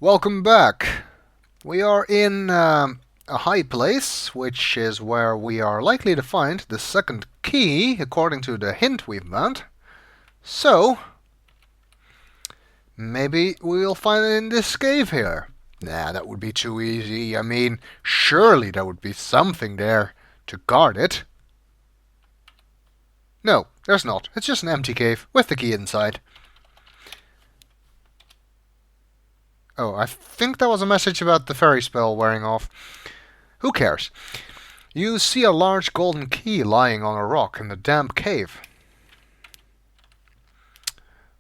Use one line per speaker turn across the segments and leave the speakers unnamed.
Welcome back. We are in a high place, which is where we are likely to find the second key, according to the hint we've found. So, maybe we'll find it in this cave here. Nah, that would be too easy. I mean, surely there would be something there to guard it. No, there's not. It's just an empty cave with the key inside. Oh, I think that was a message about the fairy spell wearing off. Who cares? You see a large golden key lying on a rock in the damp cave.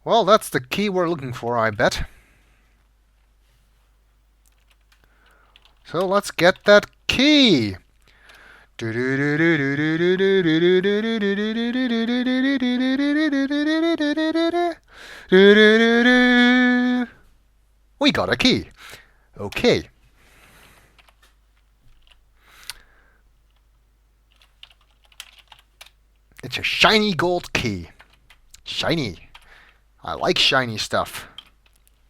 Well, that's the key we're looking for, I bet. So let's get that key! We got a key. Okay. It's a shiny gold key. Shiny. I like shiny stuff.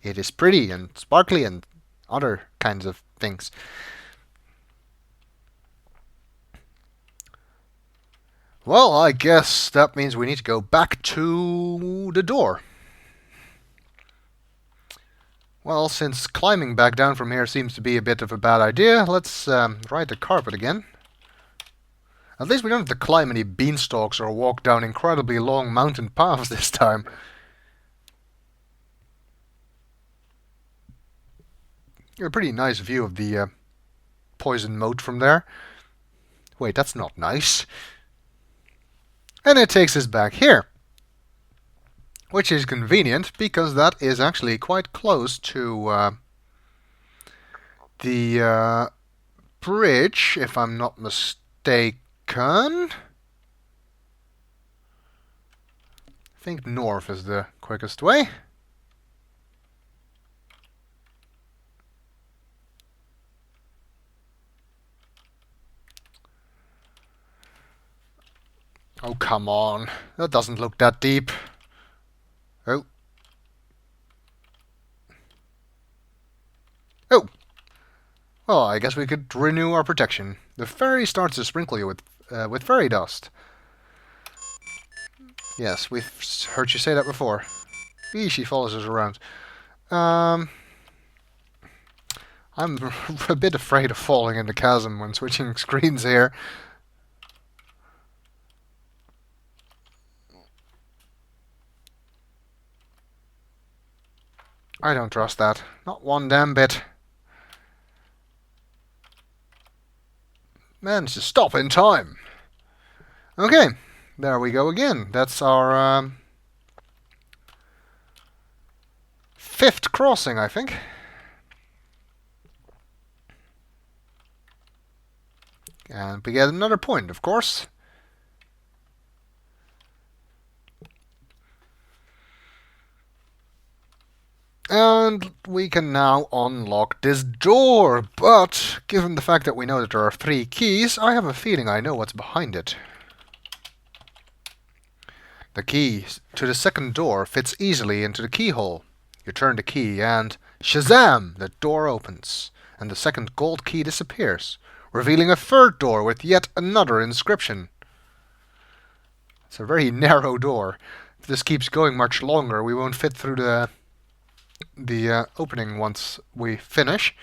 It is pretty and sparkly and other kinds of things. Well, I guess that means we need to go back to the door. Well, since climbing back down from here seems to be a bit of a bad idea, let's ride the carpet again. At least we don't have to climb any beanstalks or walk down incredibly long mountain paths this time. A pretty nice view of the poison moat from there. Wait, that's not nice. And it takes us back here. Which is convenient, because that is actually quite close to the bridge, if I'm not mistaken. I think north is the quickest way. Oh, come on. That doesn't look that deep. Oh. Oh! Well, I guess we could renew our protection. The fairy starts to sprinkle you with fairy dust. Yes, we've heard you say that before. Eee, she follows us around. I'm a bit afraid of falling in the chasm when switching screens here. I don't trust that. Not one damn bit. Managed to stop in time. Okay, there we go again. That's our fifth crossing, I think. And we get another point, of course. And we can now unlock this door, but given the fact that we know that there are 3 keys, I have a feeling I know what's behind it. The key to the second door fits easily into the keyhole. You turn the key and shazam! The door opens, and the second gold key disappears, revealing a third door with yet another inscription. It's a very narrow door. If this keeps going much longer, we won't fit through the opening once we finish.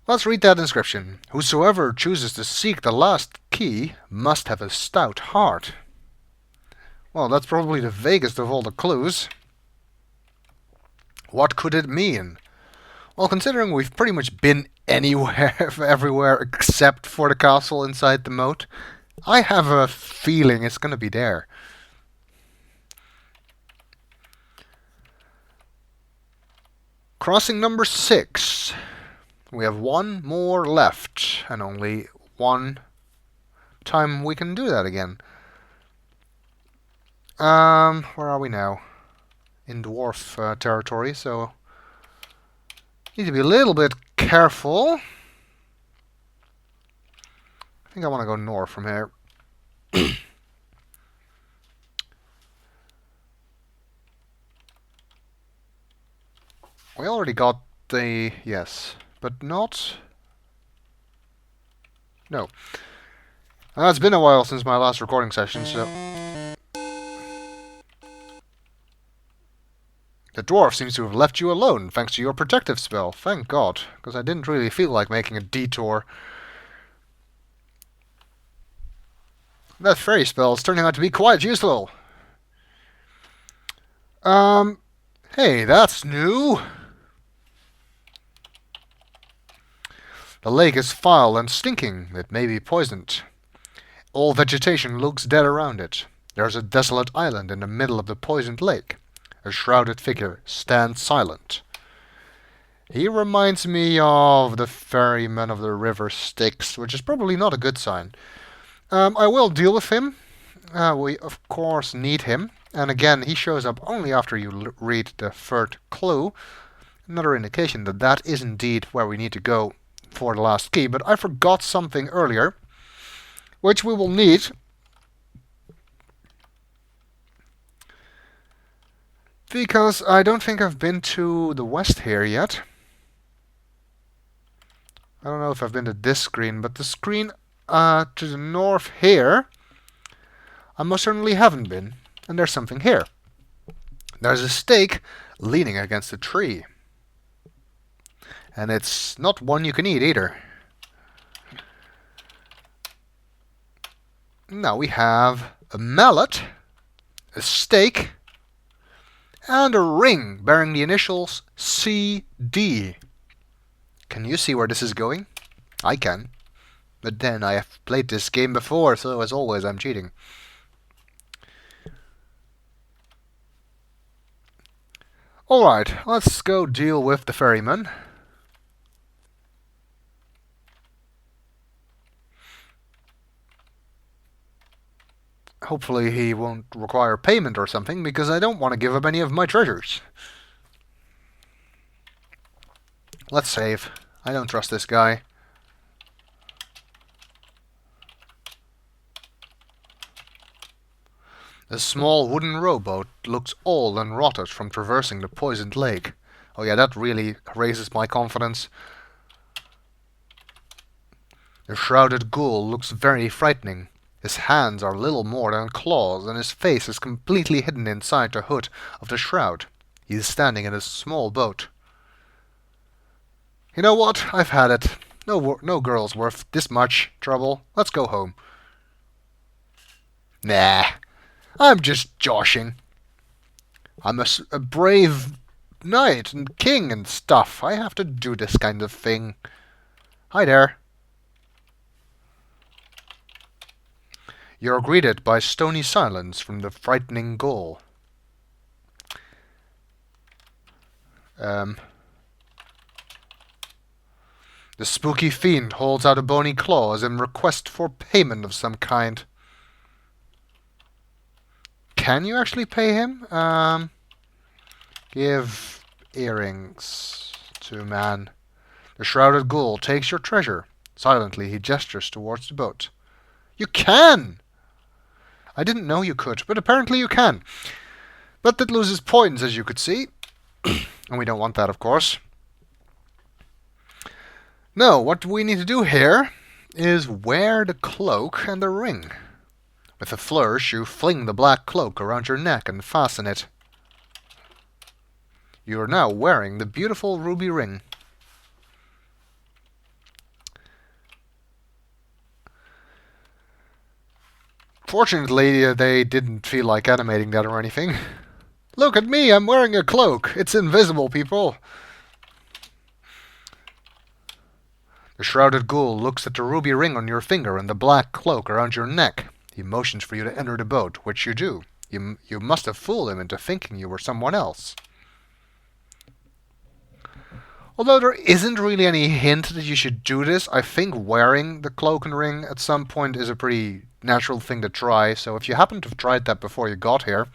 Let's read that inscription. Whosoever chooses to seek the last key must have a stout heart. Well, that's probably the vaguest of all the clues. What could it mean? Well, considering we've pretty much been anywhere, everywhere except for the castle inside the moat, I have a feeling it's going to be there. Crossing number 6. We have 1 more left, and only 1 time we can do that again. Where are we now? In dwarf territory, so need to be a little bit careful. I think I want to go north from here. We already got the... yes. But not... no. It's been a while since my last recording session, so... The dwarf seems to have left you alone, thanks to your protective spell. Thank God, because I didn't really feel like making a detour. That fairy spell is turning out to be quite useful. Hey, that's new. The lake is foul and stinking. It may be poisoned. All vegetation looks dead around it. There's a desolate island in the middle of the poisoned lake. A shrouded figure stands silent. He reminds me of the ferryman of the river Styx, which is probably not a good sign. I will deal with him. We, of course, need him. And again, he shows up only after you read the third clue. Another indication that that is indeed where we need to go for the last key. But I forgot something earlier, which we will need. Because I don't think I've been to the west here yet. I don't know if I've been to this screen, but the screen to the north here, I most certainly haven't been. And there's something here. There's a stake leaning against a tree. And it's not one you can eat either. Now we have a mallet, a stake, and a ring bearing the initials CD. Can you see where this is going? I can. But then I have played this game before, so as always I'm cheating. Alright, let's go deal with the ferryman. Hopefully he won't require payment or something, because I don't want to give up any of my treasures. Let's save. I don't trust this guy. The small wooden rowboat looks old and rotted from traversing the poisoned lake. Oh yeah, that really raises my confidence. The shrouded ghoul looks very frightening. His hands are little more than claws, and his face is completely hidden inside the hood of the shroud. He is standing in a small boat. You know what? I've had it. No girl's worth this much trouble. Let's go home. Nah. I'm just joshing. I'm a brave knight and king and stuff. I have to do this kind of thing. Hi there. You're greeted by stony silence from the frightening ghoul. The spooky fiend holds out a bony claw as in request for payment of some kind. Can you actually pay him? Give earrings to man. The shrouded ghoul takes your treasure. Silently, he gestures towards the boat. You can! I didn't know you could, but apparently you can. But that loses points, as you could see. And we don't want that, of course. No, what we need to do here is wear the cloak and the ring. With a flourish, you fling the black cloak around your neck and fasten it. You are now wearing the beautiful ruby ring. Fortunately, they didn't feel like animating that or anything. Look at me, I'm wearing a cloak. It's invisible, people. The shrouded ghoul looks at the ruby ring on your finger and the black cloak around your neck. He motions for you to enter the boat, which you do. You must have fooled him into thinking you were someone else. Although there isn't really any hint that you should do this, I think wearing the cloak and ring at some point is a pretty natural thing to try. So if you happen to have tried that before you got here...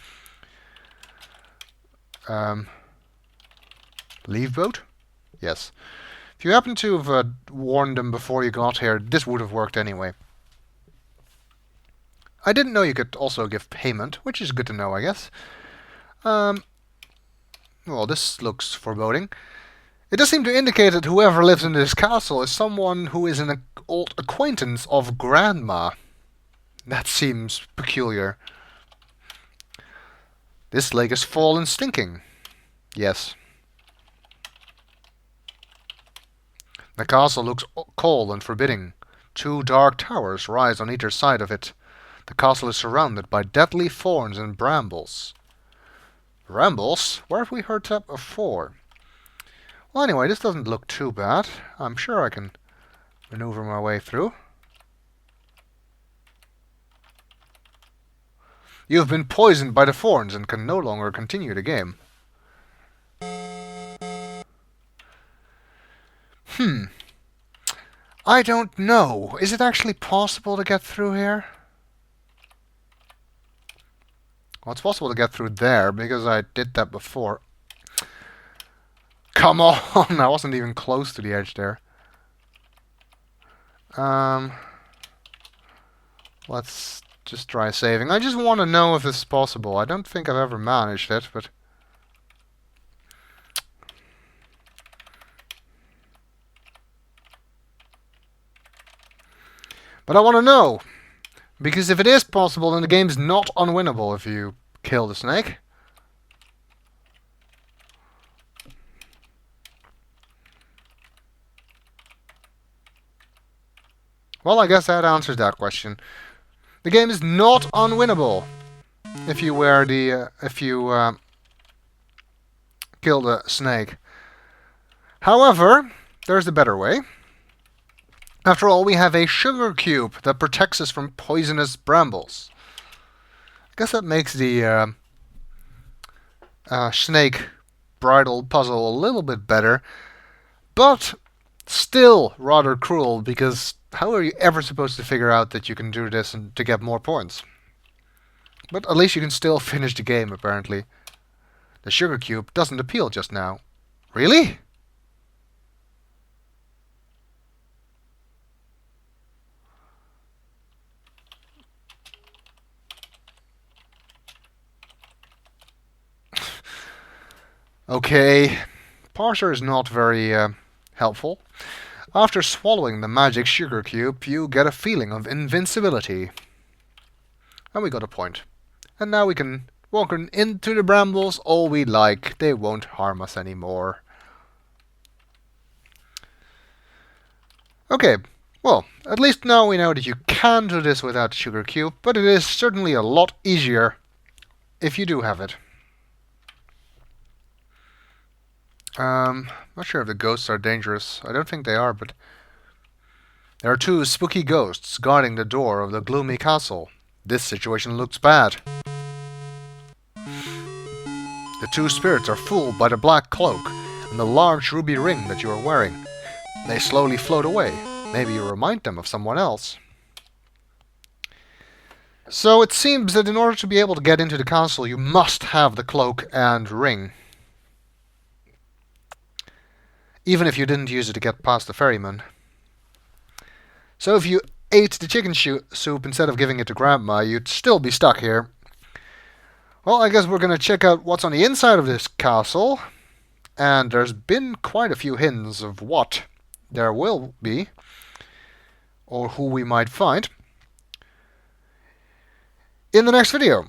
leave boat? Yes. If you happen to have warned them before you got here, this would have worked anyway. I didn't know you could also give payment, which is good to know, I guess. Well, this looks foreboding. It does seem to indicate that whoever lives in this castle is someone who is an old acquaintance of Grandma. That seems peculiar. This lake is full and stinking. Yes. The castle looks cold and forbidding. 2 dark towers rise on either side of it. The castle is surrounded by deadly thorns and brambles. Brambles? Where have we heard that before? Well, anyway, this doesn't look too bad. I'm sure I can maneuver my way through. You have been poisoned by the thorns and can no longer continue the game. I don't know. Is it actually possible to get through here? Well, it's possible to get through there because I did that before. Come on! I wasn't even close to the edge there. Let's just try saving. I just want to know if this is possible. I don't think I've ever managed it, but... But I want to know! Because if it is possible, then the game's not unwinnable if you kill the snake. Well, I guess that answers that question. The game is not unwinnable if you kill the snake. However, there's a better way. After all, we have a sugar cube that protects us from poisonous brambles. I guess that makes the snake bridle puzzle a little bit better, but still rather cruel, because how are you ever supposed to figure out that you can do this and to get more points? But at least you can still finish the game, apparently. The sugar cube doesn't appeal just now. Really? Okay, parser is not very helpful. After swallowing the magic sugar cube, you get a feeling of invincibility. And we got a point. And now we can walk into the brambles all we like. They won't harm us anymore. Okay, well, at least now we know that you can do this without the sugar cube, but it is certainly a lot easier if you do have it. Not sure if the ghosts are dangerous. I don't think they are, but there are 2 spooky ghosts guarding the door of the gloomy castle. This situation looks bad. The 2 spirits are fooled by the black cloak and the large ruby ring that you are wearing. They slowly float away. Maybe you remind them of someone else. So it seems that in order to be able to get into the castle, you must have the cloak and ring. Even if you didn't use it to get past the ferryman. So if you ate the chicken soup instead of giving it to Grandma, you'd still be stuck here. Well, I guess we're going to check out what's on the inside of this castle. And there's been quite a few hints of what there will be, or who we might find, in the next video.